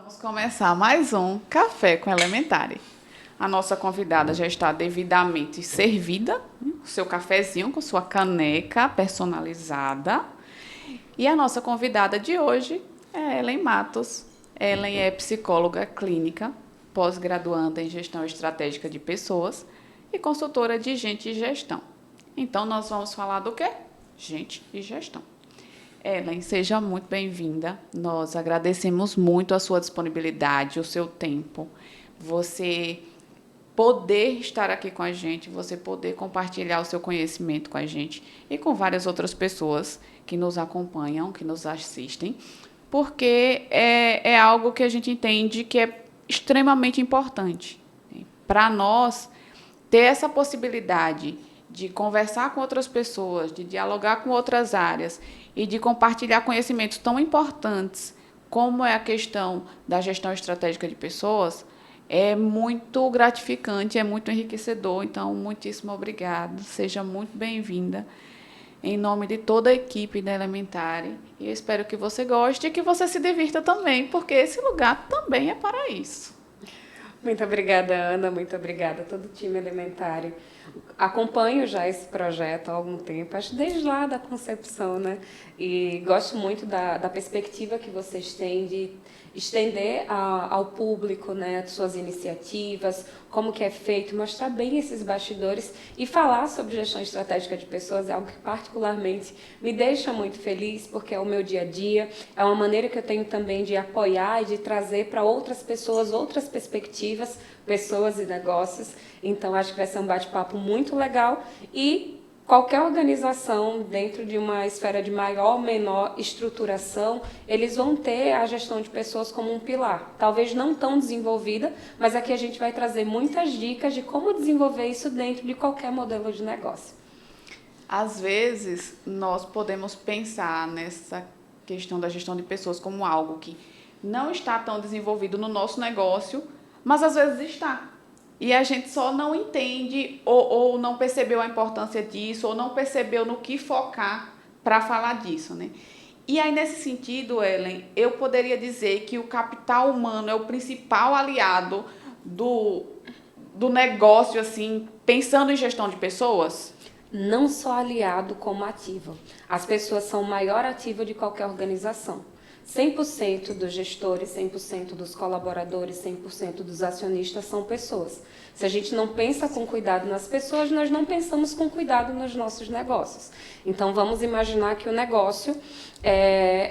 Vamos começar mais um Café com Elementare. A nossa convidada já está devidamente servida, com seu cafezinho, com sua caneca personalizada. E a nossa convidada de hoje é Ellen Matos. Ellen é psicóloga clínica, pós-graduanda em gestão estratégica de pessoas e consultora de gente e gestão. Então, nós vamos falar do quê? Gente e gestão. Ellen, seja muito bem-vinda. Nós agradecemos muito a sua disponibilidade, o seu tempo, você poder estar aqui com a gente, você poder compartilhar o seu conhecimento com a gente e com várias outras pessoas que nos acompanham, que nos assistem, porque é algo que a gente entende que é extremamente importante. Para nós, ter essa possibilidade de conversar com outras pessoas, de dialogar com outras áreas e de compartilhar conhecimentos tão importantes como é a questão da gestão estratégica de pessoas, é muito gratificante, é muito enriquecedor. Então, muitíssimo obrigada, seja muito bem-vinda em nome de toda a equipe da Elementare. E eu espero que você goste e que você se divirta também, porque esse lugar também é para isso. Muito obrigada, Ana, muito obrigada a todo o time Elementare. Acompanho já esse projeto há algum tempo, acho desde lá da concepção, né? E gosto muito da perspectiva que vocês têm de estender ao público, né, as suas iniciativas, como que é feito, mostrar bem esses bastidores e falar sobre gestão estratégica de pessoas é algo que particularmente me deixa muito feliz, porque é o meu dia a dia, é uma maneira que eu tenho também de apoiar e de trazer para outras pessoas outras perspectivas, pessoas e negócios. Então, acho que vai ser um bate-papo muito legal e qualquer organização dentro de uma esfera de maior ou menor estruturação, eles vão ter a gestão de pessoas como um pilar. Talvez não tão desenvolvida, mas aqui a gente vai trazer muitas dicas de como desenvolver isso dentro de qualquer modelo de negócio. Às vezes, nós podemos pensar nessa questão da gestão de pessoas como algo que não está tão desenvolvido no nosso negócio, mas às vezes está. E a gente só não entende ou não percebeu a importância disso, ou não percebeu no que focar para falar disso, né? E aí, nesse sentido, Ellen, eu poderia dizer que o capital humano é o principal aliado do negócio, assim, pensando em gestão de pessoas? Não só aliado, como ativo. As pessoas são o maior ativo de qualquer organização. 100% dos gestores, 100% dos colaboradores, 100% dos acionistas são pessoas. Se a gente não pensa com cuidado nas pessoas, nós não pensamos com cuidado nos nossos negócios. Então, vamos imaginar que o negócio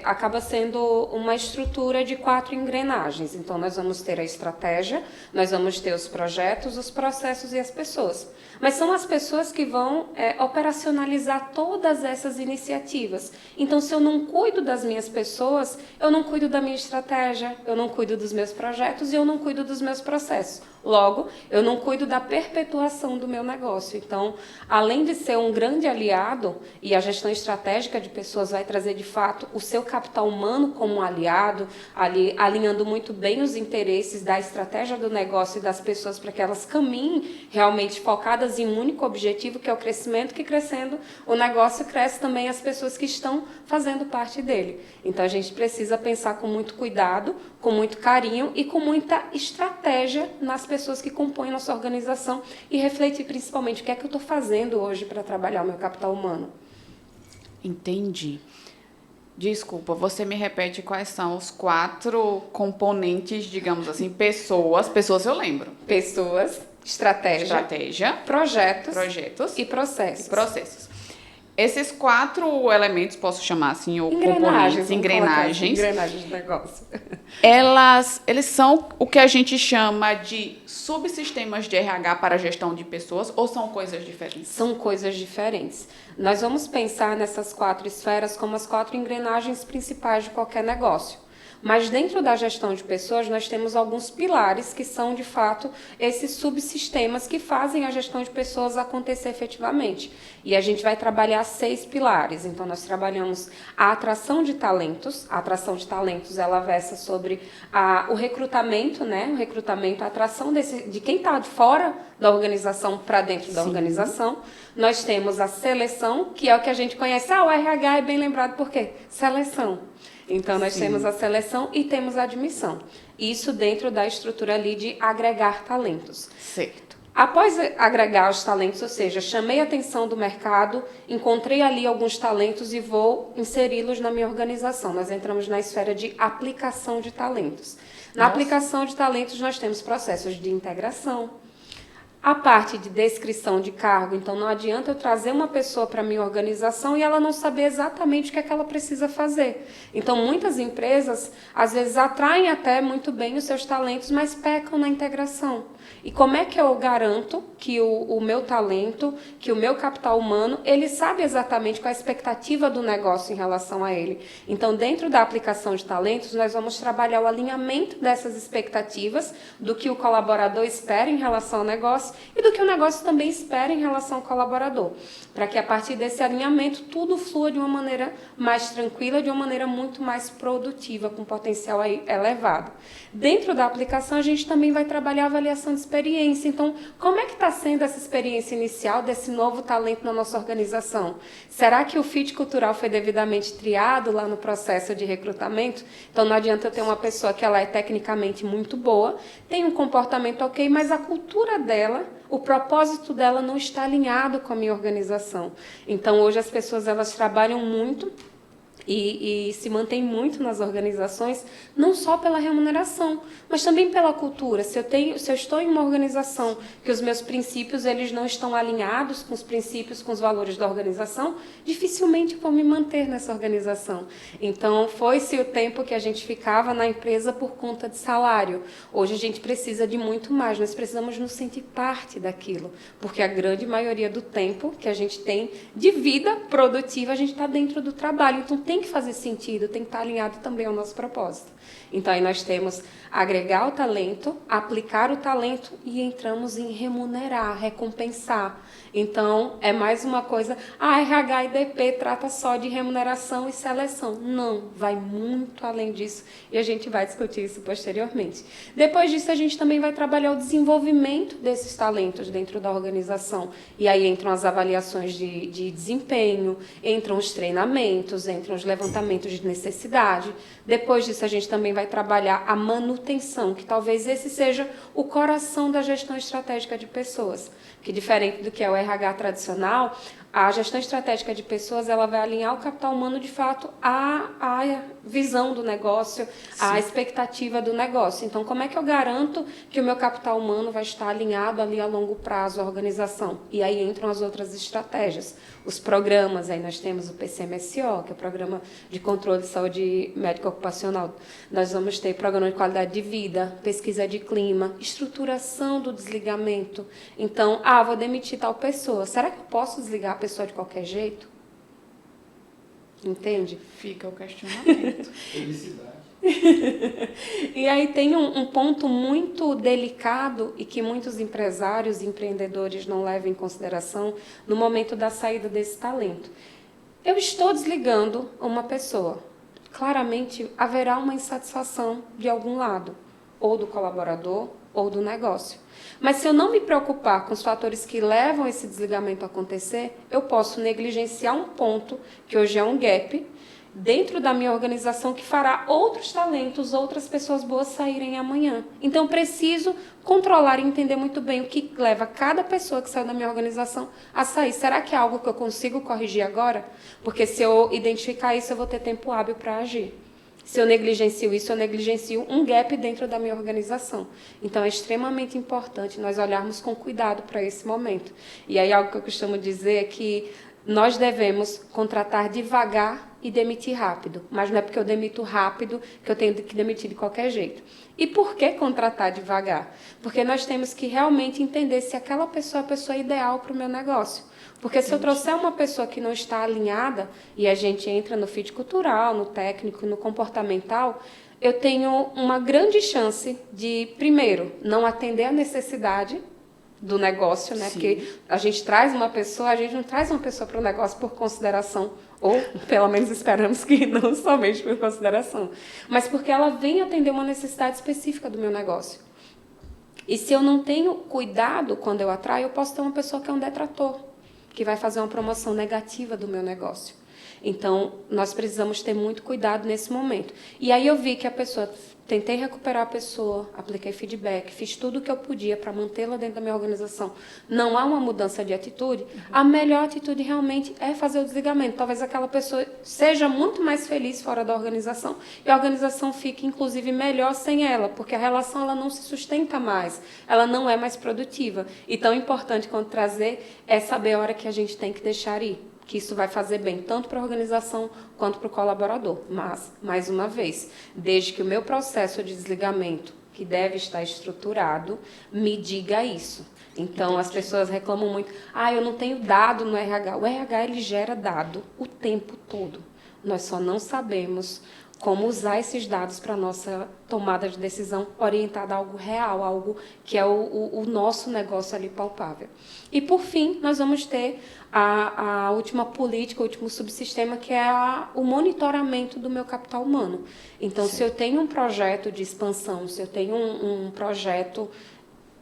acaba sendo uma estrutura de 4 engrenagens. Então, nós vamos ter a estratégia, nós vamos ter os projetos, os processos e as pessoas. Mas são as pessoas que vão operacionalizar todas essas iniciativas. Então, se eu não cuido das minhas pessoas, eu não cuido da minha estratégia, eu não cuido dos meus projetos e eu não cuido dos meus processos. Logo, eu não cuido da perpetuação do meu negócio. Então, além de ser um grande aliado, e a gestão estratégica de pessoas vai trazer, de fato, o seu capital humano como um aliado, alinhando muito bem os interesses da estratégia do negócio e das pessoas para que elas caminhem realmente focadas em um único objetivo, que é o crescimento, que crescendo o negócio cresce também as pessoas que estão fazendo parte dele. Então, a gente precisa pensar com muito cuidado, com muito carinho e com muita estratégia nas pessoas que compõem nossa organização e refletir principalmente o que é que eu estou fazendo hoje para trabalhar o meu capital humano. Entendi. Desculpa, você me repete quais são os 4 componentes, digamos assim, pessoas eu lembro. Pessoas, estratégia, projetos e processos. Esses 4 elementos, posso chamar assim, ou componentes, engrenagens de negócio. Eles são o que a gente chama de subsistemas de RH para a gestão de pessoas, ou são coisas diferentes? São coisas diferentes. Nós vamos pensar nessas 4 esferas como as 4 engrenagens principais de qualquer negócio. Mas dentro da gestão de pessoas, nós temos alguns pilares que são, de fato, esses subsistemas que fazem a gestão de pessoas acontecer efetivamente. E a gente vai trabalhar 6 pilares. Então, nós trabalhamos a atração de talentos. A atração de talentos, ela versa sobre o recrutamento, né? O recrutamento, a atração de quem está de fora da organização para dentro da organização. Nós temos a seleção, que é o que a gente conhece. O RH é bem lembrado por quê? Seleção. Então, nós Sim. temos a seleção e temos a admissão. Isso dentro da estrutura ali de agregar talentos. Certo. Após agregar os talentos, ou seja, chamei a atenção do mercado, encontrei ali alguns talentos e vou inseri-los na minha organização. Nós entramos na esfera de aplicação de talentos. Na aplicação de talentos, nós temos processos de integração, a parte de descrição de cargo. Então, não adianta eu trazer uma pessoa para a minha organização e ela não saber exatamente o que é que ela precisa fazer. Então, muitas empresas, às vezes, atraem até muito bem os seus talentos, mas pecam na integração. E como é que eu garanto que o meu talento, que o meu capital humano, ele sabe exatamente qual é a expectativa do negócio em relação a ele? Então, dentro da aplicação de talentos, nós vamos trabalhar o alinhamento dessas expectativas, do que o colaborador espera em relação ao negócio e do que o negócio também espera em relação ao colaborador, para que a partir desse alinhamento tudo flua de uma maneira mais tranquila, de uma maneira muito mais produtiva, com potencial aí elevado. Dentro da aplicação, a gente também vai trabalhar a avaliação de experiência. Então, como é que está sendo essa experiência inicial desse novo talento na nossa organização? Será que o fit cultural foi devidamente triado lá no processo de recrutamento? Então, não adianta eu ter uma pessoa que ela é tecnicamente muito boa, tem um comportamento ok, mas a cultura dela, o propósito dela não está alinhado com a minha organização. Então, hoje as pessoas elas trabalham muito e se mantém muito nas organizações, não só pela remuneração, mas também pela cultura. Se eu estou em uma organização que os meus princípios eles não estão alinhados com os princípios, com os valores da organização, dificilmente vou me manter nessa organização. Então, foi-se o tempo que a gente ficava na empresa por conta de salário. Hoje a gente precisa de muito mais, nós precisamos nos sentir parte daquilo, porque a grande maioria do tempo que a gente tem de vida produtiva, a gente está dentro do trabalho. Então, tem que fazer sentido, tem que estar alinhado também ao nosso propósito. Então, aí nós temos agregar o talento, aplicar o talento e entramos em remunerar, recompensar. Então, é mais uma coisa, a RH e DP trata só de remuneração e seleção. Não, vai muito além disso e a gente vai discutir isso posteriormente. Depois disso, a gente também vai trabalhar o desenvolvimento desses talentos dentro da organização. E aí entram as avaliações de desempenho, entram os treinamentos, entram os levantamentos de necessidade. Depois disso, a gente também vai trabalhar a manutenção, que talvez esse seja o coração da gestão estratégica de pessoas. Que diferente do que é o RH tradicional, a gestão estratégica de pessoas ela vai alinhar o capital humano, de fato, à visão do negócio, à expectativa do negócio. Então, como é que eu garanto que o meu capital humano vai estar alinhado ali a longo prazo à organização? E aí entram as outras estratégias. Os programas, aí nós temos o PCMSO, que é o Programa de Controle de Saúde Médica Ocupacional. Nós vamos ter programa de qualidade de vida, pesquisa de clima, estruturação do desligamento. Então, vou demitir tal pessoa. Será que eu posso desligar a pessoa de qualquer jeito? Entende? Fica o questionamento. Felicidade. E aí tem um ponto muito delicado e que muitos empresários e empreendedores não levam em consideração no momento da saída desse talento. Eu estou desligando uma pessoa. Claramente haverá uma insatisfação de algum lado, ou do colaborador ou do negócio. Mas se eu não me preocupar com os fatores que levam esse desligamento a acontecer, eu posso negligenciar um ponto, que hoje é um gap, dentro da minha organização que fará outros talentos, outras pessoas boas saírem amanhã. Então, preciso controlar e entender muito bem o que leva cada pessoa que saiu da minha organização a sair. Será que é algo que eu consigo corrigir agora? Porque se eu identificar isso, eu vou ter tempo hábil para agir. Se eu negligencio isso, eu negligencio um gap dentro da minha organização. Então, é extremamente importante nós olharmos com cuidado para esse momento. E aí, algo que eu costumo dizer é que nós devemos contratar devagar e demitir rápido. Mas não é porque eu demito rápido que eu tenho que demitir de qualquer jeito. E por que contratar devagar? Porque nós temos que realmente entender se aquela pessoa é a pessoa ideal para o meu negócio. Porque se eu trouxer uma pessoa que não está alinhada, e a gente entra no fit cultural, no técnico, no comportamental, eu tenho uma grande chance de, primeiro, não atender a necessidade do negócio, né? Porque a gente traz uma pessoa, a gente não traz uma pessoa para o negócio por consideração, ou pelo menos esperamos que não somente por consideração, mas porque ela vem atender uma necessidade específica do meu negócio. E se eu não tenho cuidado quando eu atraio, eu posso ter uma pessoa que é um detrator, que vai fazer uma promoção negativa do meu negócio. Então, nós precisamos ter muito cuidado nesse momento. E aí eu vi que a pessoa... Tentei recuperar a pessoa, apliquei feedback, fiz tudo o que eu podia para mantê-la dentro da minha organização. Não há uma mudança de atitude. A melhor atitude realmente é fazer o desligamento. Talvez aquela pessoa seja muito mais feliz fora da organização e a organização fique, inclusive, melhor sem ela, porque a relação ela não se sustenta mais, ela não é mais produtiva. E tão importante quanto trazer é saber a hora que a gente tem que deixar ir, que isso vai fazer bem tanto para a organização quanto para o colaborador. Mas, mais uma vez, desde que o meu processo de desligamento, que deve estar estruturado, me diga isso. Então, as pessoas reclamam muito, eu não tenho dado no RH. O RH ele gera dado o tempo todo. Nós só não sabemos como usar esses dados para a nossa tomada de decisão orientada a algo real, algo que é o nosso negócio ali palpável. E, por fim, nós vamos ter a última política, o último subsistema, que é o monitoramento do meu capital humano. Então, se eu tenho um projeto de expansão, se eu tenho um projeto...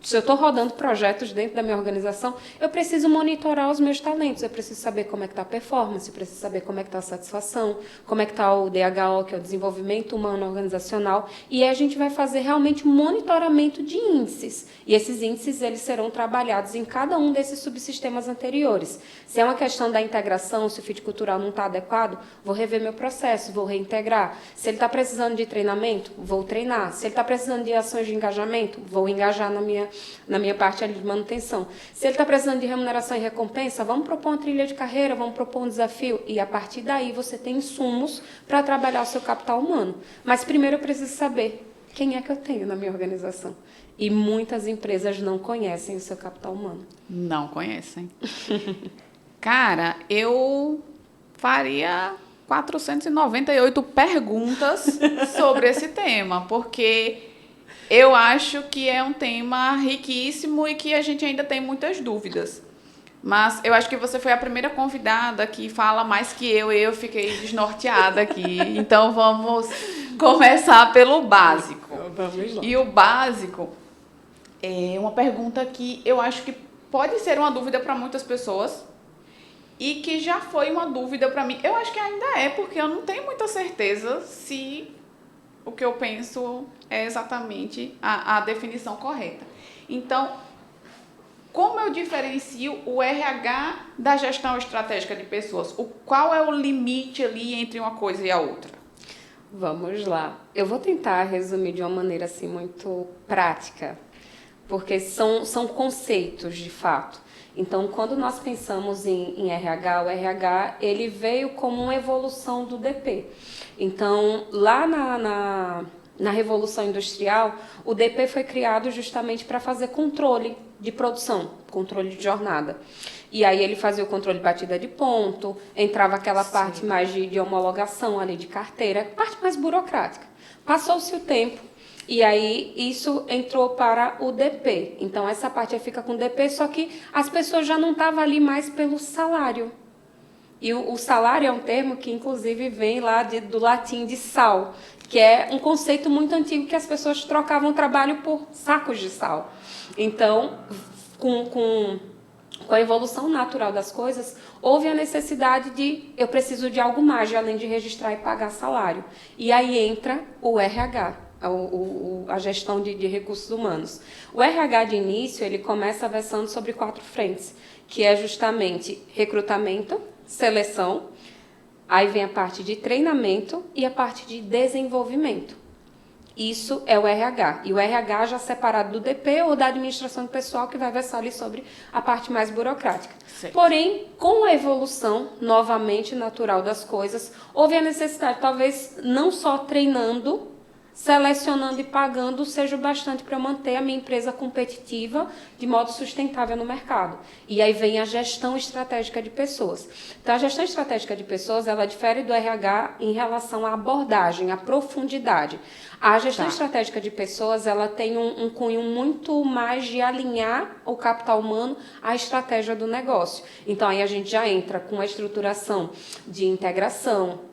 Se eu estou rodando projetos dentro da minha organização, eu preciso monitorar os meus talentos, eu preciso saber como é que está a performance, eu preciso saber como é que está a satisfação, como é que está o DHO, que é o desenvolvimento humano organizacional, e aí a gente vai fazer realmente um monitoramento de índices. E esses índices eles serão trabalhados em cada um desses subsistemas anteriores. Se é uma questão da integração, se o fit cultural não está adequado, vou rever meu processo, vou reintegrar. Se ele está precisando de treinamento, vou treinar. Se ele está precisando de ações de engajamento, vou engajar na minha parte ali de manutenção. Se ele está precisando de remuneração e recompensa, vamos propor uma trilha de carreira, vamos propor um desafio, e a partir daí você tem insumos para trabalhar o seu capital humano. Mas primeiro eu preciso saber quem é que eu tenho na minha organização. E muitas empresas não conhecem o seu capital humano. Não conhecem. Cara, eu faria 498 perguntas sobre esse tema, porque eu acho que é um tema riquíssimo e que a gente ainda tem muitas dúvidas. Mas eu acho que você foi a primeira convidada que fala mais que eu, e eu fiquei desnorteada aqui. Então, vamos começar pelo básico. Vamos lá. E o básico é uma pergunta que eu acho que pode ser uma dúvida para muitas pessoas e que já foi uma dúvida para mim. Eu acho que ainda é, porque eu não tenho muita certeza se o que eu penso é exatamente a definição correta. Então, como eu diferencio o RH da gestão estratégica de pessoas? Qual é o limite ali entre uma coisa e a outra? Vamos lá. Eu vou tentar resumir de uma maneira assim muito prática, porque são conceitos de fato. Então, quando nós pensamos em RH, o RH ele veio como uma evolução do DP. Então, lá na Revolução Industrial, o DP foi criado justamente para fazer controle de produção, controle de jornada. E aí ele fazia o controle de batida de ponto, entrava aquela parte mais de homologação ali de carteira, parte mais burocrática. Passou-se o tempo e aí isso entrou para o DP. Então essa parte aí fica com o DP, só que as pessoas já não estavam ali mais pelo salário. E o salário é um termo que inclusive vem lá do latim de sal, que é um conceito muito antigo que as pessoas trocavam trabalho por sacos de sal. Então, com a evolução natural das coisas, houve a necessidade de, eu preciso de algo mais, além de registrar e pagar salário. E aí entra o RH, a gestão de recursos humanos. O RH de início, ele começa versando sobre 4 frentes, que é justamente recrutamento, seleção, aí vem a parte de treinamento e a parte de desenvolvimento. Isso é o RH. E o RH já separado do DP ou da administração do pessoal, que vai versar ali sobre a parte mais burocrática. Certo. Porém, com a evolução, novamente, natural das coisas, houve a necessidade, talvez, não só treinando, selecionando e pagando, seja o bastante para manter a minha empresa competitiva de modo sustentável no mercado. E aí vem a gestão estratégica de pessoas. Então, a gestão estratégica de pessoas, ela difere do RH em relação à abordagem, à profundidade. A gestão estratégica de pessoas, ela tem um cunho muito mais de alinhar o capital humano à estratégia do negócio. Então, aí a gente já entra com a estruturação de integração,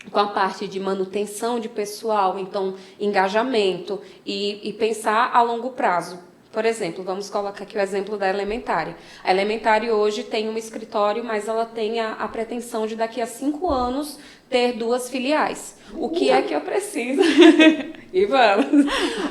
com a parte de manutenção de pessoal, então engajamento e pensar a longo prazo. Por exemplo, vamos colocar aqui o exemplo da Elementare. A Elementare hoje tem um escritório, mas ela tem a pretensão de daqui a 5 anos ter 2 filiais. O que é que eu preciso? E vamos.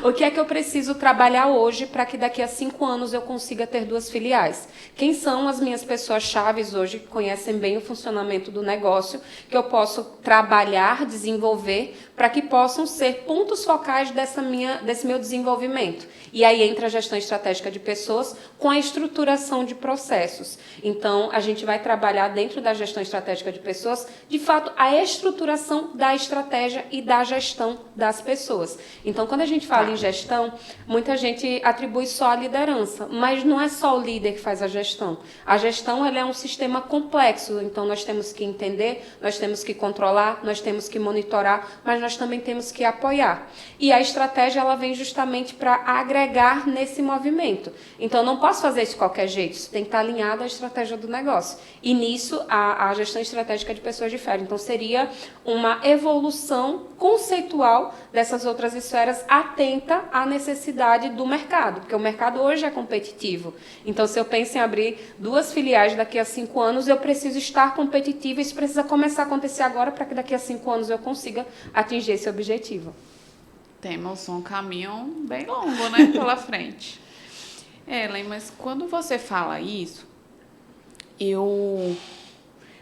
O que é que eu preciso trabalhar hoje para que daqui a 5 anos eu consiga ter 2 filiais? Quem são as minhas pessoas chaves hoje que conhecem bem o funcionamento do negócio, que eu posso trabalhar, desenvolver, para que possam ser pontos focais desse meu desenvolvimento? E aí entra a gestão estratégica de pessoas com a estruturação de processos. Então, a gente vai trabalhar dentro da gestão estratégica de pessoas, de fato, a estruturação da estratégia e da gestão das pessoas. Então, quando a gente fala em gestão, muita gente atribui só a liderança, mas não é só o líder que faz a gestão. A gestão ela é um sistema complexo, então nós temos que entender, nós temos que controlar, nós temos que monitorar, mas nós também temos que apoiar. E a estratégia ela vem justamente para agregar nesse movimento. Então, eu não posso fazer isso de qualquer jeito, isso tem que estar alinhado à estratégia do negócio. E nisso, a gestão estratégica de pessoas difere. Então, seria uma evolução conceitual dessas outras esferas atenta à necessidade do mercado, porque o mercado hoje é competitivo. Então, se eu penso em abrir 2 filiais daqui a 5 anos, eu preciso estar competitivo, isso precisa começar a acontecer agora para que daqui a 5 anos eu consiga atingir esse objetivo. Temos um caminho bem longo, né, pela frente. Ellen, mas quando você fala isso, eu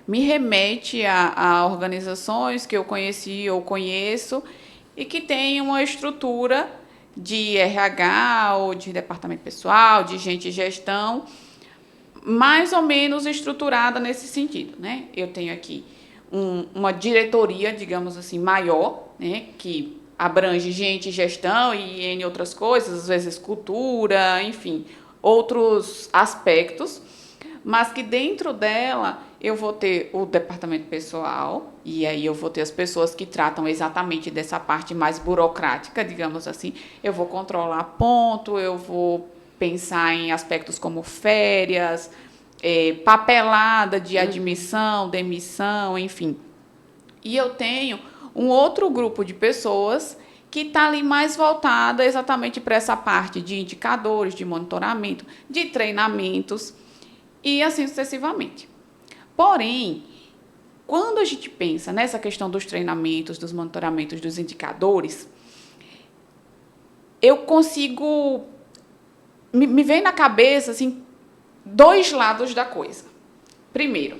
me remete a organizações que eu conheci ou conheço e que têm uma estrutura de RH ou de departamento pessoal, de gente de gestão, mais ou menos estruturada nesse sentido, né? Eu tenho aqui uma diretoria, digamos assim, maior, né, que abrange gente, gestão e N outras coisas, às vezes cultura, enfim, outros aspectos, mas que dentro dela eu vou ter o departamento pessoal, e aí eu vou ter as pessoas que tratam exatamente dessa parte mais burocrática, digamos assim. Eu vou controlar ponto, eu vou pensar em aspectos como férias, papelada de admissão, demissão, enfim. E eu tenho um outro grupo de pessoas que está ali mais voltada exatamente para essa parte de indicadores, de monitoramento, de treinamentos e assim sucessivamente. Porém, quando a gente pensa nessa questão dos treinamentos, dos monitoramentos, dos indicadores, eu consigo... Me vem na cabeça assim, 2 lados da coisa. Primeiro,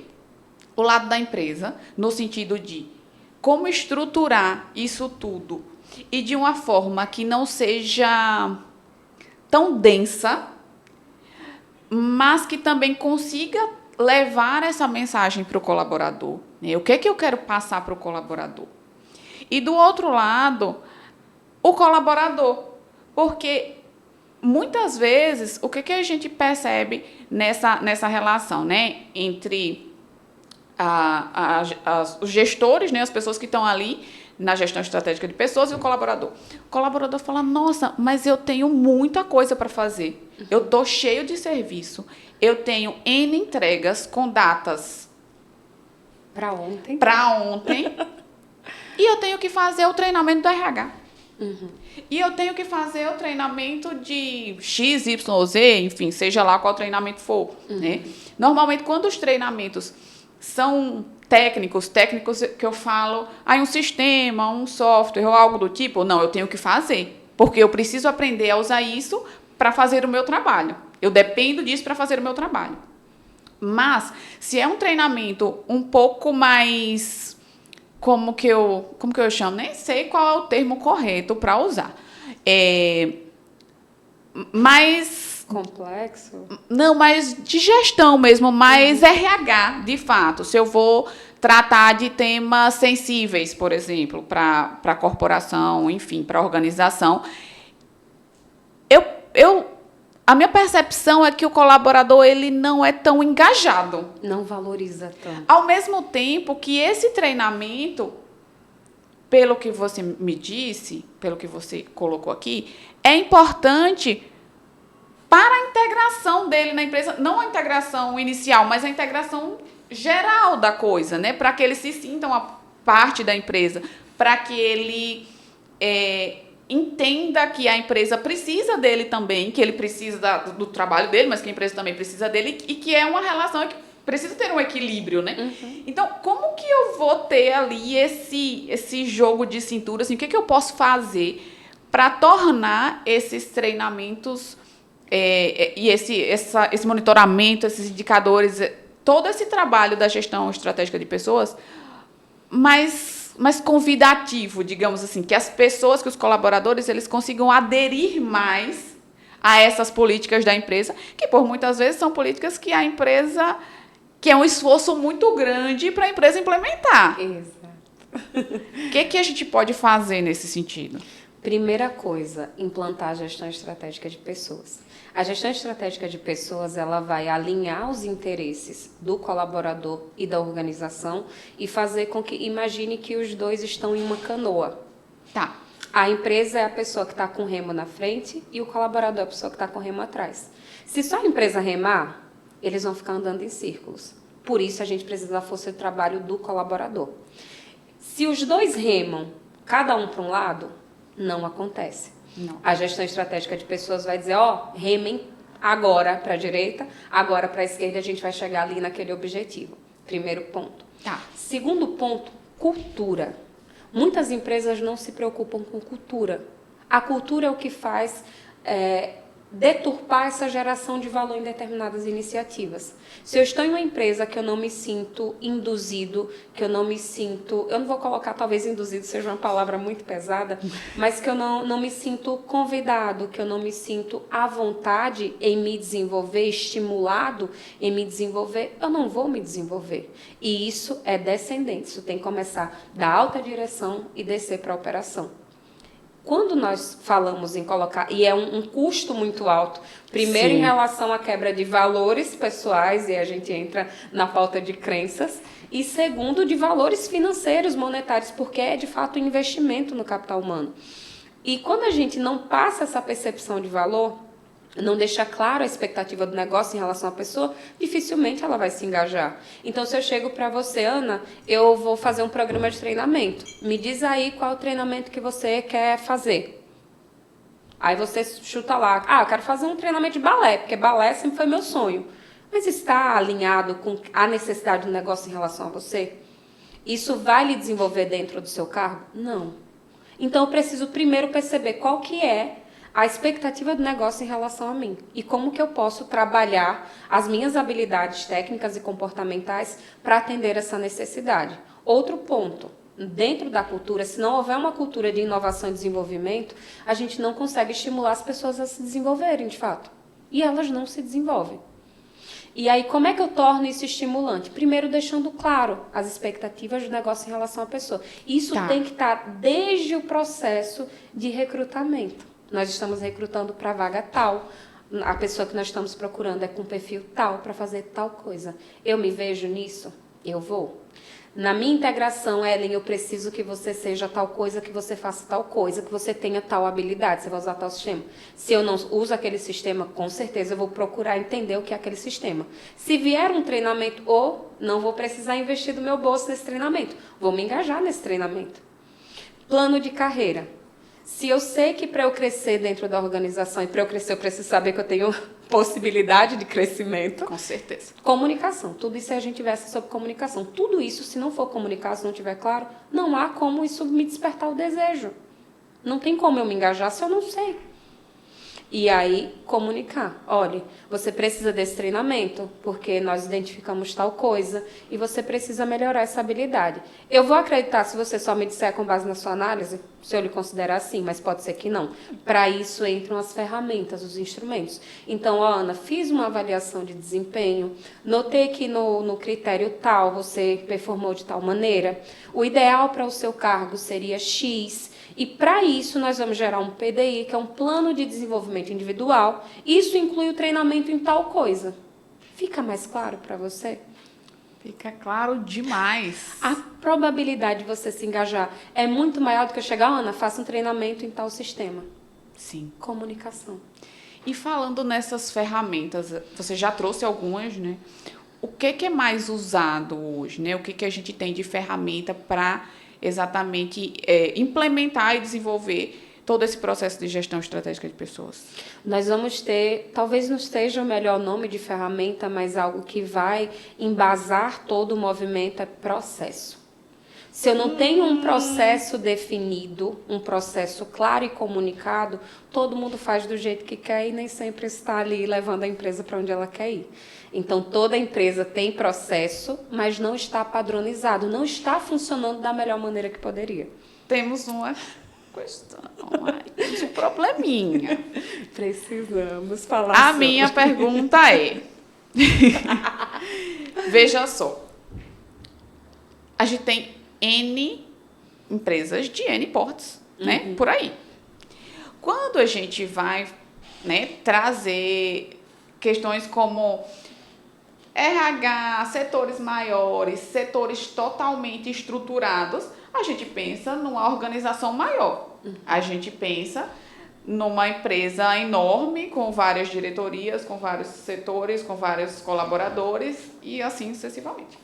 o lado da empresa, no sentido de como estruturar isso tudo e de uma forma que não seja tão densa, mas que também consiga levar essa mensagem para o colaborador, né? O que é que eu quero passar para o colaborador? E do outro lado, o colaborador, porque muitas vezes o que a gente percebe nessa relação, né, entre os gestores, né, as pessoas que estão ali na gestão estratégica de pessoas e o colaborador. O colaborador fala, nossa, mas eu tenho muita coisa para fazer. Eu estou cheio de serviço. Eu tenho N entregas com datas para ontem. E eu tenho que fazer o treinamento do RH. E eu tenho que fazer o treinamento de X, Y, Z, enfim, seja lá qual treinamento for. Né? Normalmente, quando os treinamentos são técnicos que eu falo, um sistema, um software ou algo do tipo, não, eu tenho que fazer, porque eu preciso aprender a usar isso para fazer o meu trabalho. Eu dependo disso para fazer o meu trabalho. Mas, se é um treinamento um pouco mais... Como que eu chamo? Nem sei qual é o termo correto para usar. Mais... complexo? Não, mas de gestão mesmo, mais RH, de fato. Se eu vou tratar de temas sensíveis, por exemplo, para a corporação, enfim, para a organização, a minha percepção é que o colaborador ele não é tão engajado. Não valoriza tanto. Ao mesmo tempo que esse treinamento, pelo que você me disse, pelo que você colocou aqui, é importante para a integração dele na empresa, não a integração inicial, mas a integração geral da coisa, né? Para que ele se sinta uma parte da empresa, para que ele entenda que a empresa precisa dele também, que ele precisa do trabalho dele, mas que a empresa também precisa dele, e que é uma relação que precisa ter um equilíbrio, né? Uhum. Então, como que eu vou ter ali esse jogo de cintura? Assim, o que eu posso fazer para tornar esses treinamentos e esse monitoramento, esses indicadores, todo esse trabalho da gestão estratégica de pessoas mais convidativo, digamos assim, que as pessoas, que os colaboradores, eles consigam aderir mais a essas políticas da empresa, que por muitas vezes são políticas que que é um esforço muito grande para a empresa implementar. Exato. O que a gente pode fazer nesse sentido? Primeira coisa, implantar a gestão estratégica de pessoas. A gestão estratégica de pessoas, ela vai alinhar os interesses do colaborador e da organização e fazer com que, imagine que os dois estão em uma canoa. Tá. A empresa é a pessoa que está com o remo na frente e o colaborador é a pessoa que está com o remo atrás. Se só a empresa remar, eles vão ficar andando em círculos. Por isso, a gente precisa da força de trabalho do colaborador. Se os dois remam, cada um para um lado, não acontece. Não. A gestão estratégica de pessoas vai dizer, remem agora para a direita, agora para a esquerda, a gente vai chegar ali naquele objetivo. Primeiro ponto. Tá. Segundo ponto, cultura. Muitas empresas não se preocupam com cultura. A cultura é o que faz deturpar essa geração de valor em determinadas iniciativas. Se eu estou em uma empresa que eu não me sinto induzido, que eu não me sinto... Eu não vou colocar, talvez induzido seja uma palavra muito pesada, mas que eu não me sinto convidado, que eu não me sinto à vontade em me desenvolver, estimulado em me desenvolver, eu não vou me desenvolver. E isso é descendente, isso tem que começar da alta direção e descer para a operação. Quando nós falamos em colocar, e é um custo muito alto, primeiro Sim. em relação à quebra de valores pessoais, e a gente entra na pauta de crenças, e segundo de valores financeiros, monetários, porque é de fato um investimento no capital humano. E quando a gente não passa essa percepção de valor, não deixa claro a expectativa do negócio em relação à pessoa, dificilmente ela vai se engajar. Então, se eu chego para você, Ana, eu vou fazer um programa de treinamento. Me diz aí qual é o treinamento que você quer fazer. Aí você chuta lá, eu quero fazer um treinamento de balé, porque balé sempre foi meu sonho. Mas está alinhado com a necessidade do negócio em relação a você? Isso vai lhe desenvolver dentro do seu cargo? Não. Então, eu preciso primeiro perceber qual que é a expectativa do negócio em relação a mim e como que eu posso trabalhar as minhas habilidades técnicas e comportamentais para atender essa necessidade. Outro ponto, dentro da cultura, se não houver uma cultura de inovação e desenvolvimento, a gente não consegue estimular as pessoas a se desenvolverem, de fato. E elas não se desenvolvem. E aí, como é que eu torno isso estimulante? Primeiro, deixando claro as expectativas do negócio em relação à pessoa. Isso tem que estar desde o processo de recrutamento. Nós estamos recrutando para a vaga tal, a pessoa que nós estamos procurando é com perfil tal, para fazer tal coisa. Eu me vejo nisso? Eu vou. Na minha integração, Ellen, eu preciso que você seja tal coisa, que você faça tal coisa, que você tenha tal habilidade, você vai usar tal sistema. Se eu não uso aquele sistema, com certeza eu vou procurar entender o que é aquele sistema. Se vier um treinamento, não vou precisar investir do meu bolso nesse treinamento, vou me engajar nesse treinamento. Plano de carreira. Se eu sei que para eu crescer dentro da organização e para eu crescer eu preciso saber que eu tenho possibilidade de crescimento. Com certeza. Comunicação. Tudo isso a gente versa sobre comunicação. Tudo isso, se não for comunicado, se não tiver claro, não há como isso me despertar o desejo. Não tem como eu me engajar se eu não sei. E aí, comunicar. Olha, você precisa desse treinamento, porque nós identificamos tal coisa, e você precisa melhorar essa habilidade. Eu vou acreditar se você só me disser com base na sua análise, se eu lhe considerar assim, mas pode ser que não. Para isso entram as ferramentas, os instrumentos. Então, Ana, fiz uma avaliação de desempenho, notei que no critério tal você performou de tal maneira. O ideal para o seu cargo seria X. E para isso nós vamos gerar um PDI, que é um plano de desenvolvimento individual. Isso inclui o treinamento em tal coisa. Fica mais claro para você? Fica claro demais. A probabilidade de você se engajar é muito maior do que eu chegar, Ana, faça um treinamento em tal sistema. Sim. Comunicação. E falando nessas ferramentas, você já trouxe algumas, né? O que é mais usado hoje, né? O que a gente tem de ferramenta para exatamente implementar e desenvolver todo esse processo de gestão estratégica de pessoas? Nós vamos ter, talvez não seja o melhor nome de ferramenta, mas algo que vai embasar todo o movimento é processo. Se eu não tenho um processo definido, um processo claro e comunicado, todo mundo faz do jeito que quer e nem sempre está ali levando a empresa para onde ela quer ir. Então, toda empresa tem processo, mas não está padronizado, não está funcionando da melhor maneira que poderia. Temos uma questão, temos um probleminha. Precisamos falar A sobre. minha pergunta é... Veja só. A gente tem N empresas de N portes, né? Por aí. Quando a gente vai, né, trazer questões como RH, setores maiores, setores totalmente estruturados, a gente pensa numa organização maior. A gente pensa numa empresa enorme, com várias diretorias, com vários setores, com vários colaboradores e assim sucessivamente.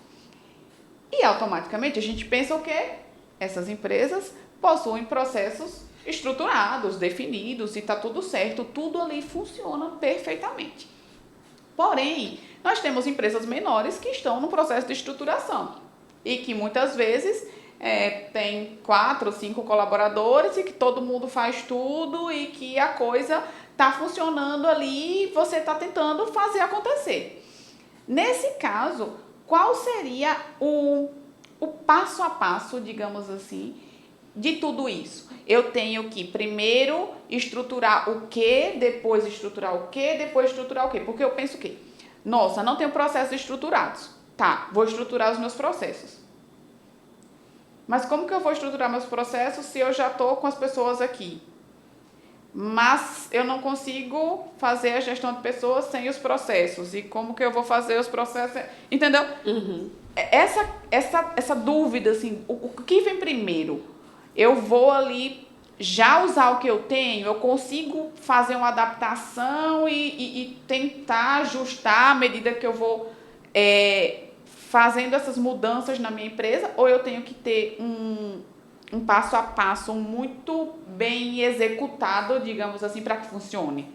E automaticamente a gente pensa o quê? Essas empresas possuem processos estruturados, definidos, e está tudo certo, tudo ali funciona perfeitamente. Porém, nós temos empresas menores que estão no processo de estruturação e que muitas vezes tem 4, 5 colaboradores e que todo mundo faz tudo e que a coisa está funcionando ali e você está tentando fazer acontecer. Nesse caso, qual seria o passo a passo, digamos assim, de tudo isso? Eu tenho que primeiro estruturar o quê, depois estruturar o quê, depois estruturar o quê? Porque eu penso o quê? Nossa, não tenho processos estruturados. Tá, vou estruturar os meus processos. Mas como que eu vou estruturar meus processos se eu já estou com as pessoas aqui? Mas eu não consigo fazer a gestão de pessoas sem os processos. E como que eu vou fazer os processos? Entendeu? Essa dúvida, assim, o que vem primeiro? Eu vou ali já usar o que eu tenho? Eu consigo fazer uma adaptação e tentar ajustar à medida que eu vou fazendo essas mudanças na minha empresa? Ou eu tenho que ter um passo a passo muito bem executado, digamos assim, para que funcione?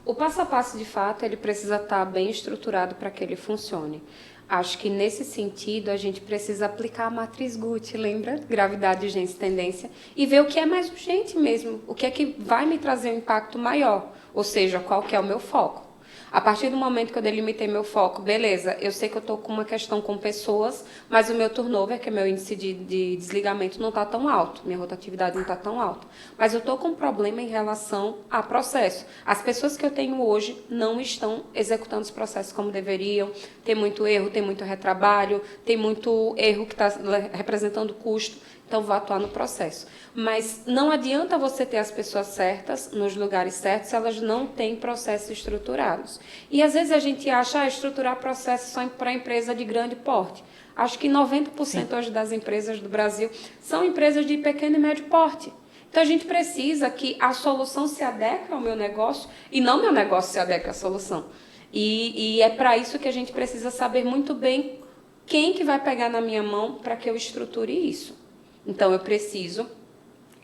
O passo a passo, de fato, ele precisa estar bem estruturado para que ele funcione. Acho que, nesse sentido, a gente precisa aplicar a matriz Gucci, lembra? Gravidade, urgência e tendência, e ver o que é mais urgente mesmo, o que é que vai me trazer um impacto maior, ou seja, qual que é o meu foco. A partir do momento que eu delimitei meu foco, beleza, eu sei que eu estou com uma questão com pessoas, mas o meu turnover, que é meu índice de desligamento, não está tão alto, minha rotatividade não está tão alta. Mas eu estou com um problema em relação a processo. As pessoas que eu tenho hoje não estão executando os processos como deveriam, tem muito erro, tem muito retrabalho, tem muito erro que está representando custo. Então, vou atuar no processo. Mas não adianta você ter as pessoas certas, nos lugares certos, se elas não têm processos estruturados. E, às vezes, a gente acha estruturar processos só para empresa de grande porte. Acho que 90% hoje das empresas do Brasil são empresas de pequeno e médio porte. Então, a gente precisa que a solução se adeque ao meu negócio e não meu negócio se adeque à solução. E é para isso que a gente precisa saber muito bem quem que vai pegar na minha mão para que eu estruture isso. Então,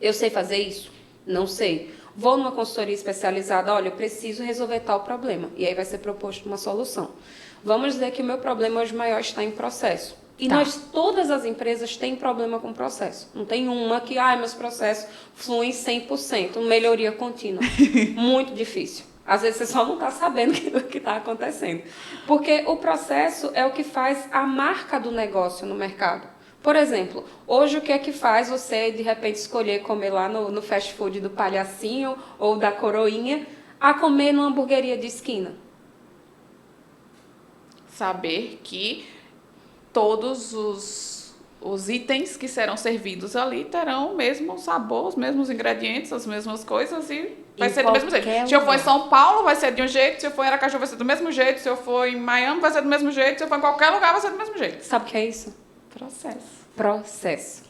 eu sei fazer isso? Não sei. Vou numa consultoria especializada, olha, eu preciso resolver tal problema. E aí vai ser proposto uma solução. Vamos dizer que o meu problema hoje maior está em processo. E todas as empresas têm problema com processo. Não tem uma que, meus processos fluem 100%, melhoria contínua. Muito difícil. Às vezes você só não está sabendo o que está acontecendo. Porque o processo é o que faz a marca do negócio no mercado. Por exemplo, hoje o que é que faz você, de repente, escolher comer lá no fast food do Palhacinho ou da Coroinha, a comer numa hamburgueria de esquina? Saber que todos os itens que serão servidos ali terão o mesmo sabor, os mesmos ingredientes, as mesmas coisas e vai ser do mesmo jeito. Se eu for em São Paulo, vai ser de um jeito, se eu for em Aracaju, vai ser do mesmo jeito, se eu for em Miami, vai ser do mesmo jeito, se eu for em qualquer lugar, vai ser do mesmo jeito. Sabe o que é isso? Processo.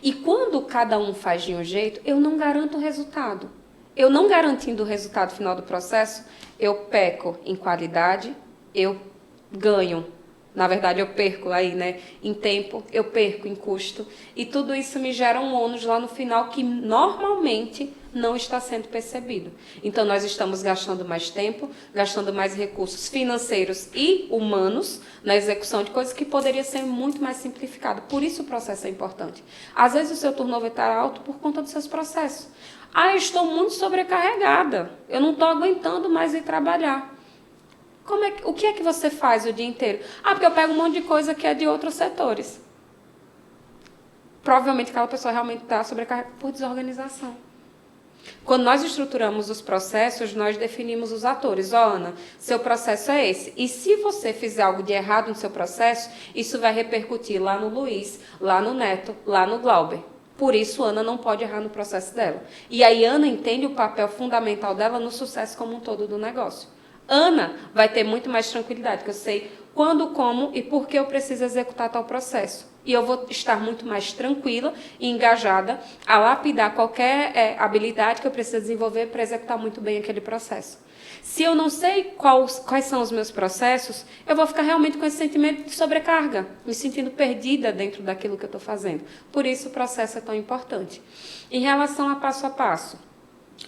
E quando cada um faz de um jeito, eu não garanto o resultado. Eu não garantindo o resultado final do processo, eu peco em qualidade, eu ganho Na verdade, eu perco aí, né? Em tempo, eu perco em custo. E tudo isso me gera um ônus lá no final que normalmente não está sendo percebido. Então, nós estamos gastando mais tempo, gastando mais recursos financeiros e humanos na execução de coisas que poderia ser muito mais simplificado. Por isso o processo é importante. Às vezes o seu turnover está alto por conta dos seus processos. Ah, eu estou muito sobrecarregada. Eu não estou aguentando mais ir trabalhar. O que é que você faz o dia inteiro? Ah, porque eu pego um monte de coisa que é de outros setores. Provavelmente aquela pessoa realmente está sobrecarregada por desorganização. Quando nós estruturamos os processos, nós definimos os atores. Ó, Ana, seu processo é esse. E se você fizer algo de errado no seu processo, isso vai repercutir lá no Luiz, lá no Neto, lá no Glauber. Por isso, Ana não pode errar no processo dela. E aí, Ana entende o papel fundamental dela no sucesso como um todo do negócio. Ana vai ter muito mais tranquilidade, porque eu sei quando, como e por que eu preciso executar tal processo. E eu vou estar muito mais tranquila e engajada a lapidar qualquer habilidade que eu preciso desenvolver para executar muito bem aquele processo. Se eu não sei quais são os meus processos, eu vou ficar realmente com esse sentimento de sobrecarga, me sentindo perdida dentro daquilo que eu estou fazendo. Por isso o processo é tão importante. Em relação a passo,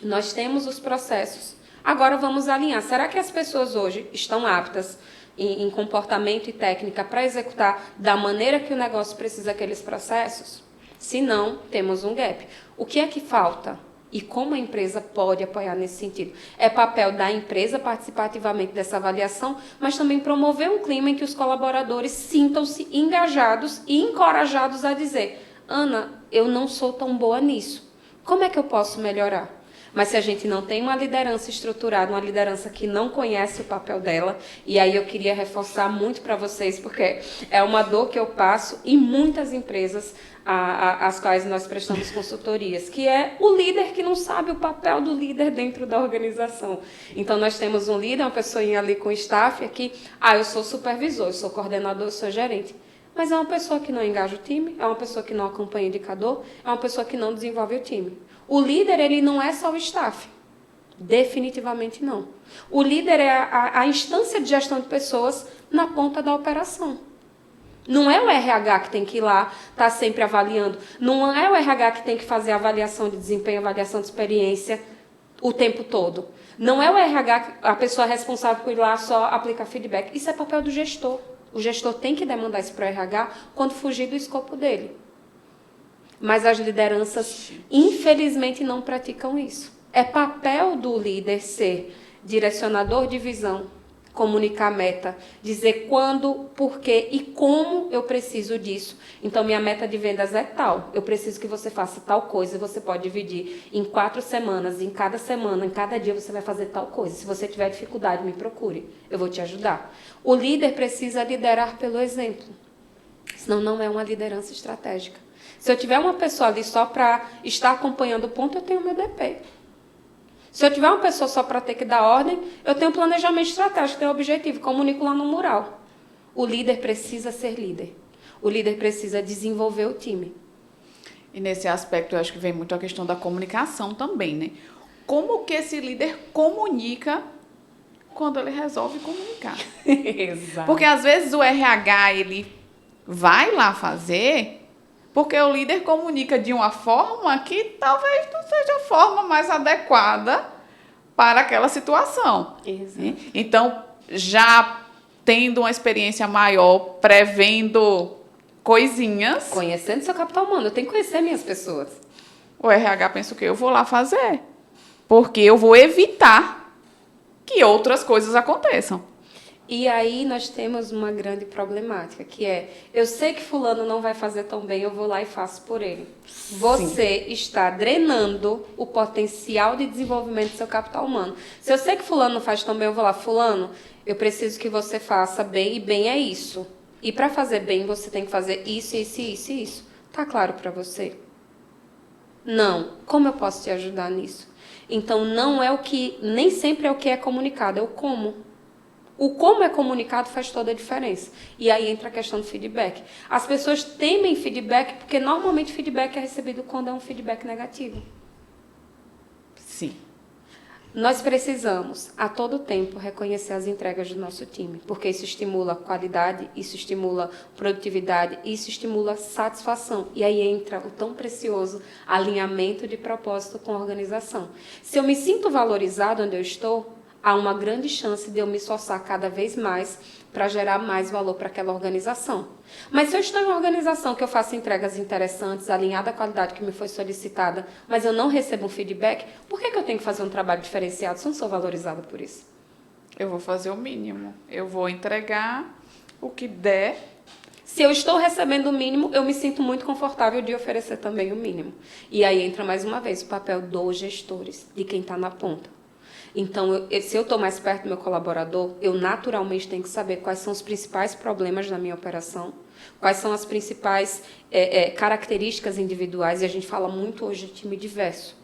nós temos os processos. Agora vamos alinhar. Será que as pessoas hoje estão aptas em comportamento e técnica para executar da maneira que o negócio precisa aqueles processos? Se não, temos um gap. O que é que falta? E como a empresa pode apoiar nesse sentido? É papel da empresa participar ativamente dessa avaliação, mas também promover um clima em que os colaboradores sintam-se engajados e encorajados a dizer: Ana, eu não sou tão boa nisso. Como é que eu posso melhorar? Mas se a gente não tem uma liderança estruturada, uma liderança que não conhece o papel dela, e aí eu queria reforçar muito para vocês, porque é uma dor que eu passo em muitas empresas às quais nós prestamos consultorias, que é o líder que não sabe o papel do líder dentro da organização. Então, nós temos um líder, uma pessoinha ali com staff aqui, eu sou supervisor, eu sou coordenador, eu sou gerente. Mas é uma pessoa que não engaja o time, é uma pessoa que não acompanha o indicador, é uma pessoa que não desenvolve o time. O líder, ele não é só o staff. Definitivamente não. O líder é a instância de gestão de pessoas na ponta da operação. Não é o RH que tem que ir lá, estar sempre avaliando. Não é o RH que tem que fazer avaliação de desempenho, avaliação de experiência o tempo todo. Não é o RH, a pessoa responsável por ir lá só aplicar feedback. Isso é papel do gestor. O gestor tem que demandar isso para o RH quando fugir do escopo dele. Mas as lideranças, infelizmente, não praticam isso. É papel do líder ser direcionador de visão, comunicar meta, dizer quando, por quê e como eu preciso disso. Então, minha meta de vendas é tal. Eu preciso que você faça tal coisa. Você pode dividir em 4 semanas. Em cada semana, em cada dia, você vai fazer tal coisa. Se você tiver dificuldade, me procure. Eu vou te ajudar. O líder precisa liderar pelo exemplo. Senão, não é uma liderança estratégica. Se eu tiver uma pessoa ali só para estar acompanhando o ponto, eu tenho meu DP. Se eu tiver uma pessoa só para ter que dar ordem, eu tenho planejamento estratégico, tenho objetivo, comunico lá no mural. O líder precisa ser líder. O líder precisa desenvolver o time. E nesse aspecto, eu acho que vem muito a questão da comunicação também, né? Como que esse líder comunica quando ele resolve comunicar? Exato. Porque, às vezes, o RH, ele vai lá fazer... Porque o líder comunica de uma forma que talvez não seja a forma mais adequada para aquela situação. Exato. Então, já tendo uma experiência maior, prevendo coisinhas... Conhecendo seu capital humano, eu tenho que conhecer minhas pessoas. O RH pensa o quê? Eu vou lá fazer. Porque eu vou evitar que outras coisas aconteçam. E aí nós temos uma grande problemática, que é, eu sei que fulano não vai fazer tão bem, eu vou lá e faço por ele. Você está drenando o potencial de desenvolvimento do seu capital humano. Se eu sei que fulano não faz tão bem, eu vou lá, fulano, eu preciso que você faça bem, e bem é isso. E para fazer bem, você tem que fazer isso, isso, isso e isso. Tá claro para você? Não. Como eu posso te ajudar nisso? Então, não é o que, nem sempre é o que é comunicado, é o como. O como é comunicado faz toda a diferença. E aí entra a questão do feedback. As pessoas temem feedback porque normalmente feedback é recebido quando é um feedback negativo. Sim. Nós precisamos, a todo tempo, reconhecer as entregas do nosso time, porque isso estimula qualidade, isso estimula produtividade, isso estimula satisfação. E aí entra o tão precioso alinhamento de propósito com a organização. Se eu me sinto valorizado onde eu estou, há uma grande chance de eu me esforçar cada vez mais para gerar mais valor para aquela organização. Mas se eu estou em uma organização que eu faço entregas interessantes, alinhada à qualidade que me foi solicitada, mas eu não recebo um feedback, por que eu tenho que fazer um trabalho diferenciado se eu não sou valorizada por isso? Eu vou fazer o mínimo. Eu vou entregar o que der. Se eu estou recebendo o mínimo, eu me sinto muito confortável de oferecer também o mínimo. E aí entra mais uma vez o papel dos gestores, de quem está na ponta. Então, se eu estou mais perto do meu colaborador, eu naturalmente tenho que saber quais são os principais problemas da minha operação, quais são as principais características individuais, e a gente fala muito hoje de time diverso.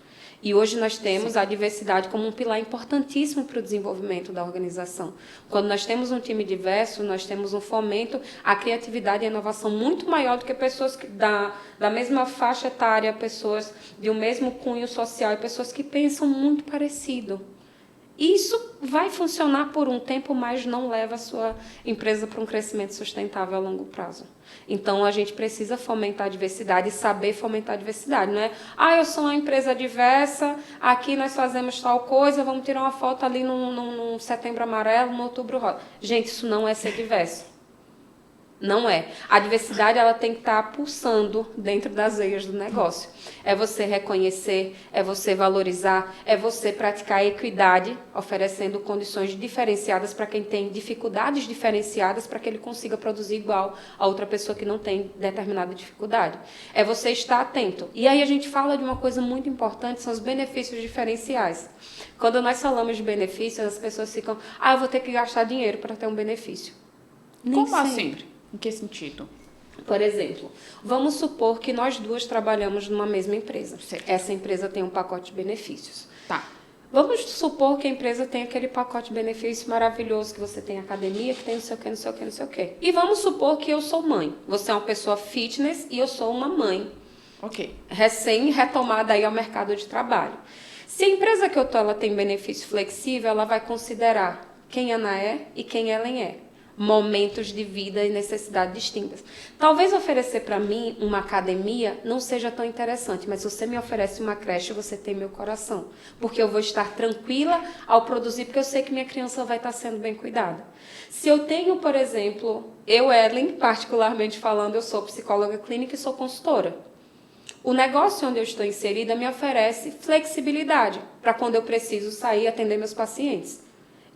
E hoje nós temos a diversidade como um pilar importantíssimo para o desenvolvimento da organização. Quando nós temos um time diverso, nós temos um fomento à criatividade e à inovação muito maior do que pessoas da mesma faixa etária, pessoas de um mesmo cunho social e pessoas que pensam muito parecido. Isso vai funcionar por um tempo, mas não leva a sua empresa para um crescimento sustentável a longo prazo. Então, a gente precisa fomentar a diversidade e saber fomentar a diversidade. Não é, eu sou uma empresa diversa, aqui nós fazemos tal coisa, vamos tirar uma foto ali num setembro amarelo, no outubro rosa. Gente, isso não é ser diverso. Não é. A diversidade ela tem que estar pulsando dentro das veias do negócio. É você reconhecer, é você valorizar, é você praticar a equidade, oferecendo condições diferenciadas para quem tem dificuldades diferenciadas para que ele consiga produzir igual a outra pessoa que não tem determinada dificuldade. É você estar atento. E aí a gente fala de uma coisa muito importante, são os benefícios diferenciais. Quando nós falamos de benefícios, as pessoas ficam, eu vou ter que gastar dinheiro para ter um benefício. Nem Como sempre. Assim? Em que sentido? Por exemplo, vamos supor que nós duas trabalhamos numa mesma empresa. Certo. Essa empresa tem um pacote de benefícios. Tá. Vamos supor que a empresa tem aquele pacote de benefícios maravilhoso, que você tem academia, que tem não sei o que, não sei o que, não sei o que. E vamos supor que eu sou mãe. Você é uma pessoa fitness e eu sou uma mãe. Ok. Recém-retomada aí ao mercado de trabalho. Se a empresa que eu estou, ela tem benefício flexível, ela vai considerar quem Ana é e quem Ellen é. Momentos de vida e necessidades distintas. Talvez oferecer para mim uma academia não seja tão interessante, mas se você me oferece uma creche, você tem meu coração. Porque eu vou estar tranquila ao produzir, porque eu sei que minha criança vai estar sendo bem cuidada. Se eu tenho, por exemplo, Ellen, particularmente falando, eu sou psicóloga clínica e sou consultora. O negócio onde eu estou inserida me oferece flexibilidade para quando eu preciso sair e atender meus pacientes.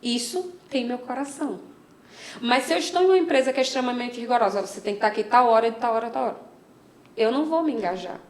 Isso tem meu coração. Mas se eu estou em uma empresa que é extremamente rigorosa, você tem que estar aqui tal hora, de tal hora, tal hora. Eu não vou me engajar.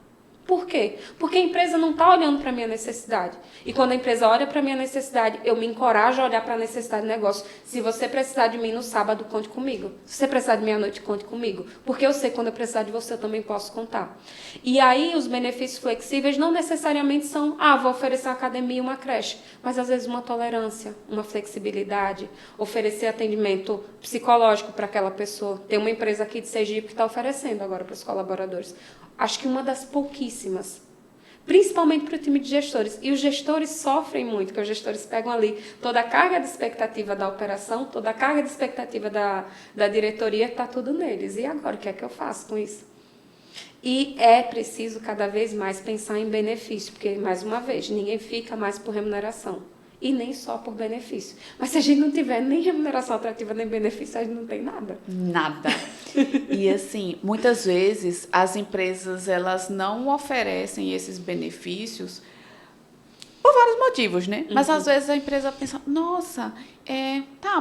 Por quê? Porque a empresa não está olhando para a minha necessidade. E quando a empresa olha para a minha necessidade, eu me encorajo a olhar para a necessidade do negócio. Se você precisar de mim no sábado, conte comigo. Se você precisar de mim à noite, conte comigo. Porque eu sei que quando eu precisar de você, eu também posso contar. E aí, os benefícios flexíveis não necessariamente são, vou oferecer uma academia e uma creche. Mas, às vezes, uma tolerância, uma flexibilidade, oferecer atendimento psicológico para aquela pessoa. Tem uma empresa aqui de Sergipe que está oferecendo agora para os colaboradores. Acho que uma das pouquíssimas, principalmente para o time de gestores. E os gestores sofrem muito, porque os gestores pegam ali toda a carga de expectativa da operação, toda a carga de expectativa da diretoria, está tudo neles. E agora, o que é que eu faço com isso? E é preciso cada vez mais pensar em benefício, porque, mais uma vez, ninguém fica mais por remuneração. E nem só por benefício. Mas se a gente não tiver nem remuneração atrativa, nem benefício, a gente não tem nada. Nada. E, assim, muitas vezes, as empresas, elas não oferecem esses benefícios por vários motivos, né? Mas, às vezes, a empresa pensa, nossa,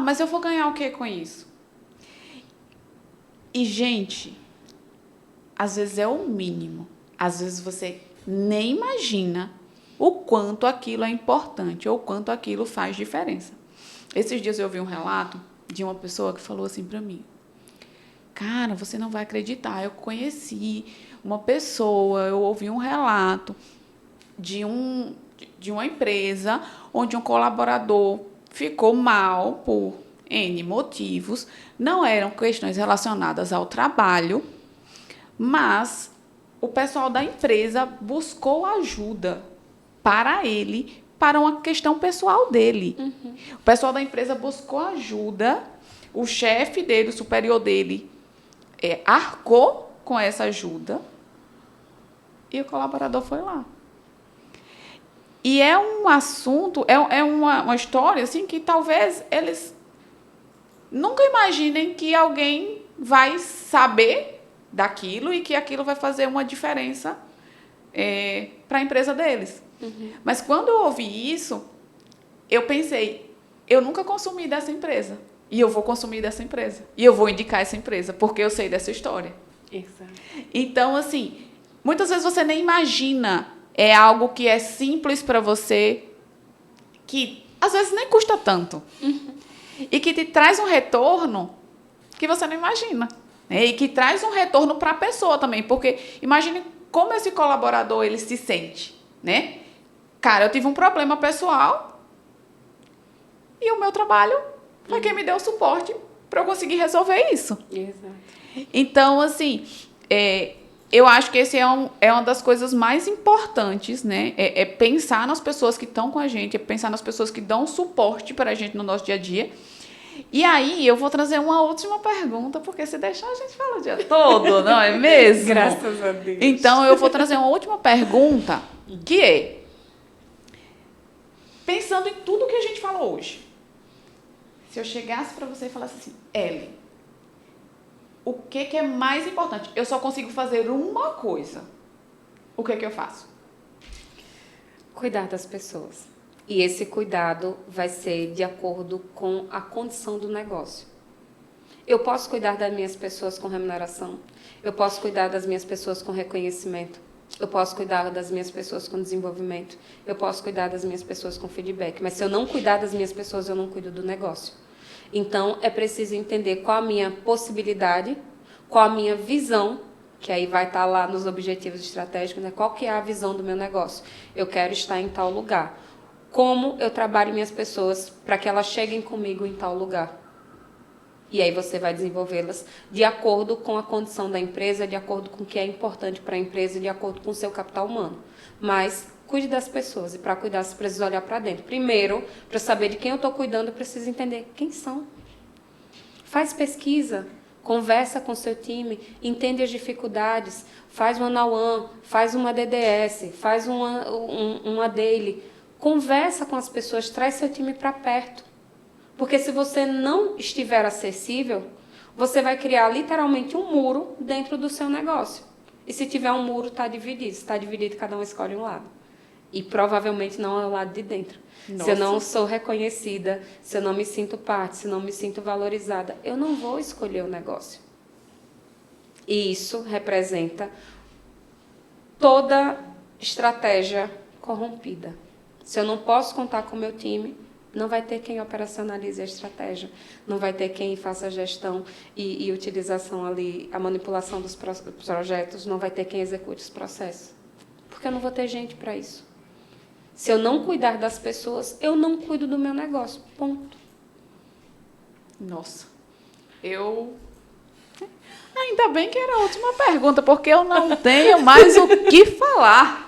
mas eu vou ganhar o quê com isso? E, gente, às vezes é o mínimo. Às vezes, você nem imagina o quanto aquilo é importante, ou o quanto aquilo faz diferença. Esses dias eu vi um relato de uma pessoa que falou assim para mim, cara, você não vai acreditar, eu conheci uma pessoa, eu ouvi um relato de uma empresa onde um colaborador ficou mal por N motivos, não eram questões relacionadas ao trabalho, mas o pessoal da empresa buscou ajuda para ele para uma questão pessoal dele. O pessoal da empresa buscou ajuda, o chefe dele, o superior dele, arcou com essa ajuda e o colaborador foi lá. E é um assunto, é uma história assim, que talvez eles nunca imaginem que alguém vai saber daquilo e que aquilo vai fazer uma diferença para a empresa deles. Mas quando eu ouvi isso, eu pensei, eu nunca consumi dessa empresa. E eu vou consumir dessa empresa. E eu vou indicar essa empresa, porque eu sei dessa história. Exato. Então, assim, muitas vezes você nem imagina, é algo que é simples para você, que às vezes nem custa tanto. E que te traz um retorno que você não imagina. Né? E que traz um retorno para a pessoa também. Porque imagine como esse colaborador ele se sente. Né? Cara, eu tive um problema pessoal e o meu trabalho foi quem me deu o suporte para eu conseguir resolver isso. Exato. Então, assim, eu acho que esse é uma das coisas mais importantes, né? É pensar nas pessoas que estão com a gente, é pensar nas pessoas que dão suporte para a gente no nosso dia a dia. E aí, eu vou trazer uma última pergunta, porque se deixar, a gente fala o dia todo, não é mesmo? Graças a Deus. Então, eu vou trazer uma última pergunta, que é, pensando em tudo que a gente falou hoje, se eu chegasse para você e falasse assim, Ellen, o que é mais importante? Eu só consigo fazer uma coisa. O que eu faço? Cuidar das pessoas. E esse cuidado vai ser de acordo com a condição do negócio. Eu posso cuidar das minhas pessoas com remuneração. Eu posso cuidar das minhas pessoas com reconhecimento. Eu posso cuidar das minhas pessoas com desenvolvimento. Eu posso cuidar das minhas pessoas com feedback. Mas se eu não cuidar das minhas pessoas, eu não cuido do negócio. Então, é preciso entender qual a minha possibilidade, qual a minha visão, que aí vai estar lá nos objetivos estratégicos, né? Qual que é a visão do meu negócio? Eu quero estar em tal lugar. Como eu trabalho minhas pessoas para que elas cheguem comigo em tal lugar? E aí você vai desenvolvê-las de acordo com a condição da empresa, de acordo com o que é importante para a empresa, de acordo com o seu capital humano. Mas cuide das pessoas, e para cuidar você precisa olhar para dentro. Primeiro, para saber de quem eu estou cuidando, eu preciso entender quem são. Faz pesquisa, conversa com seu time, entende as dificuldades, faz um one-on-one, faz uma DDS, faz uma daily. Conversa com as pessoas, traz seu time para perto. Porque se você não estiver acessível, você vai criar literalmente um muro dentro do seu negócio. E se tiver um muro, está dividido. Se está dividido, cada um escolhe um lado. E provavelmente não é o lado de dentro. Nossa. Se eu não sou reconhecida, se eu não me sinto parte, se eu não me sinto valorizada, eu não vou escolher o negócio. E isso representa toda estratégia corrompida. Se eu não posso contar com o meu time, não vai ter quem operacionalize a estratégia, não vai ter quem faça a gestão e utilização ali, a manipulação dos projetos, não vai ter quem execute os processos. Porque eu não vou ter gente para isso. Se eu não cuidar das pessoas, eu não cuido do meu negócio. Ponto. Nossa, ainda bem que era a última pergunta, porque eu não tenho mais o que falar.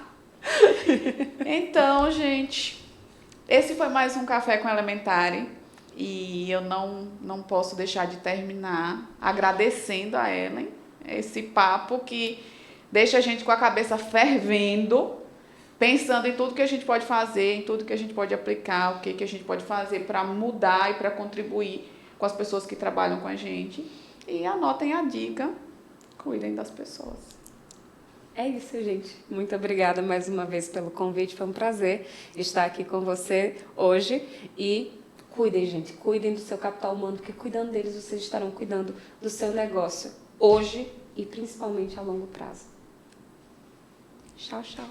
Então, gente, esse foi mais um Café com Elementare. E eu não posso deixar de terminar agradecendo a Ellen esse papo que deixa a gente com a cabeça fervendo, pensando em tudo que a gente pode fazer, em tudo que a gente pode aplicar, o que a gente pode fazer para mudar e para contribuir com as pessoas que trabalham com a gente. E anotem a dica, cuidem das pessoas. É isso, gente. Muito obrigada mais uma vez pelo convite. Foi um prazer estar aqui com você hoje. E cuidem, gente. Cuidem do seu capital humano, porque cuidando deles, vocês estarão cuidando do seu negócio hoje e principalmente a longo prazo. Tchau, tchau.